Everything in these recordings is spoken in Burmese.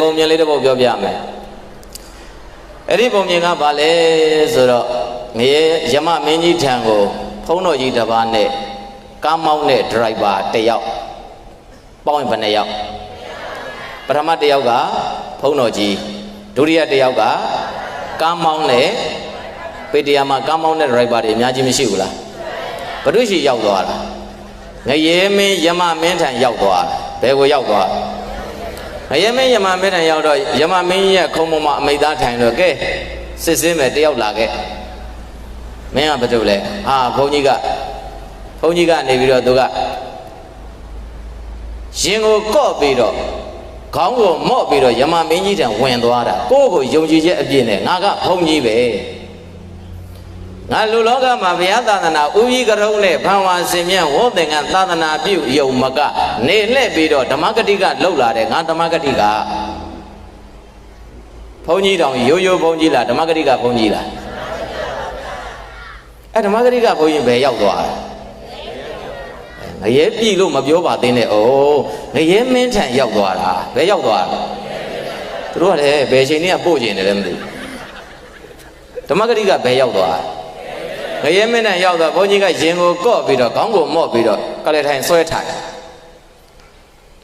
ပုံမြင်လေးတစ်ပုဒ်ပြောပြမယ်အဲ့ဒီပုံမြင်ကဘာလဲဆိုတော့ငရေယမမင်းကြီးထံကိုဖုံးတော်ကြီးတစ်ပါးနဲ့ကားမောင်းတဲ့ဒရိုက်ဘာတစ်ယောက်ပေါင်းရင်ဘယ်နှယောက်ပထမတစ်ယောက်ကဖုံးတော်ကြီးဒုတိယတစ်ယောက်ကကားမောင်းတဲ့ပေတရာမှာကားမောင်းတဲ့ဒရိုက်ဘာတွေအများကြီးမရှိဘူးလားဘုဒ္ဓရှိရောက်သွားတာငရေမင်းယမမင်းထံရောက်သွားဘယ်ကိုရောက်သွားငရေမင်းယမမင်းထံရောက်တော့ယမမင်းရဲ့ခုံပေါ်မှာအမိသားထိုင်တော့ကဲစစ်စင်းမယ်တယောက်လာခဲ့မင်းကဘာလုပ်လဲဘုန်းကြီးကနေပြီးတော့သူကရင်ကိုကော့ပြီးတော့ခေါင်းကိုမော့ပြီးတော့ယမမင်းကြီးတံဝင်သွားတာကိုယ့်ကိုယုံကြည်ချက်အပြည့်နဲ့ငါကဘုန်းကြီးပဲငါလူလောကမှာဘုရားသာသနာဥကြီးကရုံးနဲ့ဘံဝါစင်မြတ်ဝေါ်သင်္ကန်းသာသနာပြုယုံမကနေလှည့်ပြီးတော့ဓမ္မဂတိကလှုပ်လာတယ်ငါဓမ္မဂတိကဘုန်းကြီးတောင်ရိုးရိုးဘုန်းကြီးလားဓမ္မဂတိကဘုန်းကြီးလားဓမ္မဂတိကဘုန်းကြီးဘယ်ရောက်သွားငရဲပြီလို့မပြောပါသေးနဲ့ငရဲမင်းထံရောက်သွားတာဘယ်ရောက်သွားသူတို့ကလည်းဘယ်ချိန်နဲ့ပို့ကျင်တယ်လဲမသိဓမ္မဂတိကဘယ်ရောက်သွားငရဲမင်းနဲ့ရောက်တော့ဘုန်းကြီးကရင်ကိုကော့ပြီးတော့ခေါင်းကိုမော့ပြီးတော့ကလေးထိုင်ဆွဲထိုင်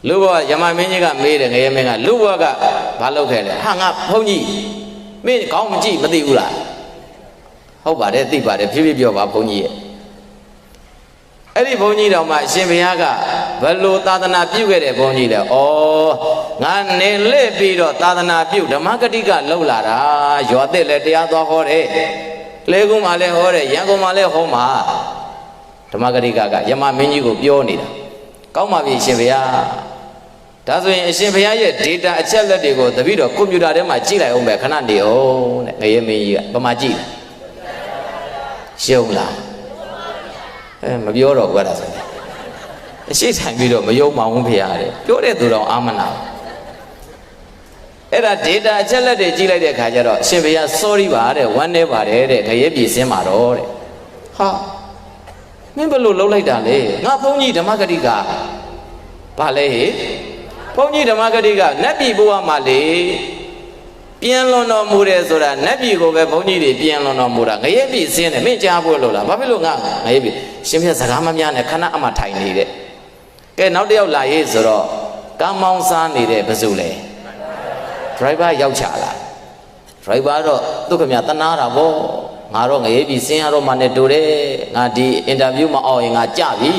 လူဘဝယမမင်းကြီးကမေးတယ်ငရဲမင်းကလူဘဝကဘာလုပ်ခဲ့လဲငါဘုန်းကြီးမင်းခေါင်းမကြည့်မသိဘူးလားဟုတ်ပါတယ်သိပါတယ်ဖြည်းဖြည်းပြောပါဘုန်းကြီးရဲ့အဲ့ဒီဘုန်းကြီးတော်မှာအရှင်ဘုရားကဘယ်လိုသာသနာပြုခဲ့တဲ့ဘုန်းကြီးလဲငါနေလှည့်ပြီးတော့သာသနာပြုဓမ္မဂတိကလှုပ်လာတာရွာသစ်လည်းတရားသွားဟောတယ်လေကုန်းမှာလည်းဟောတယ်ရန်ကုန်မှာလည်းဟောမှာဓမ္မဂတိကယမမင်းကြီးကိုပြောနေတာကောင်းပါပြီအရှင်ဘုရားဒါဆိုရင်အရှင်ဘုရားရဲ့ data အချက်လက်တွေကိုတပည့်တော်ကွန်ပျူတာထဲမှာကြည့်လိုက်အောင်ပဲခဏနေအောင်တဲ့ငရေမင်းကြီးကဘာမှကြည့်ရှုံးလားမပြောတော့ဘူးအဲ့ဒါဆိုရင်အရှိထိုင်ပြီးတော့မယုံမအောင်ဖေရတယ်ပြောတဲ့သူတော်အာမနာအဲ့ဒါ data အချက်လက်တွေကြည့်လိုက်တဲ့ခါကျတော့အရှင်ဘုရား sorry ပါတဲ့ဝမ်းနေပါတယ်တဲ့ငရဲပြည်စင်းပါတော့တဲ့မင်းဘယ်လိုလုပ်လိုက်တာလဲငါဘုန်းကြီးဓမ္မဂတိကဘာလဲဘုန်းကြီးဓမ္မဂတိကနတ်ပြည်ဘဝမှာလေပြန်လွန်တော်မူတယ်ဆိုတာနတ်ပြည်ကိုပဲဘုန်းကြီးတွေပြန်လွန်တော်မူတာငရဲပြည်စင်းတယ်မင်းကြားဖို့လို့လားဘာဖြစ်လို့ငါငရဲပြည်ရှင်ပြစကားမများနဲ့ခဏအမှထိုင်နေတဲ့ကဲနောက်တစ်ယောက်လာရေးဆိုတော့ကားမောင်းစားနေတဲ့ဘယ်သူလဲဒရိုက်ဘာရောက်ချလာဒရိုက်ဘာတော့သူ့ခင်ဗျာတနာတာဗောငါတော့ငရဲပြည်စင်းရတော့မှနဲ့တူတယ်ငါဒီအင်တာဗျူးမအောင်ရင်ငါကြပြီ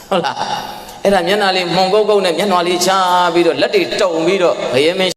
ဟုတ်လားအဲ့ဒါမျက်နှာလေးမှုန်ကုတ်ကုတ်နဲ့မျက်နှာလေးချပြီးတော့လက်တွေတုံပြီးတော့ငရဲမင်း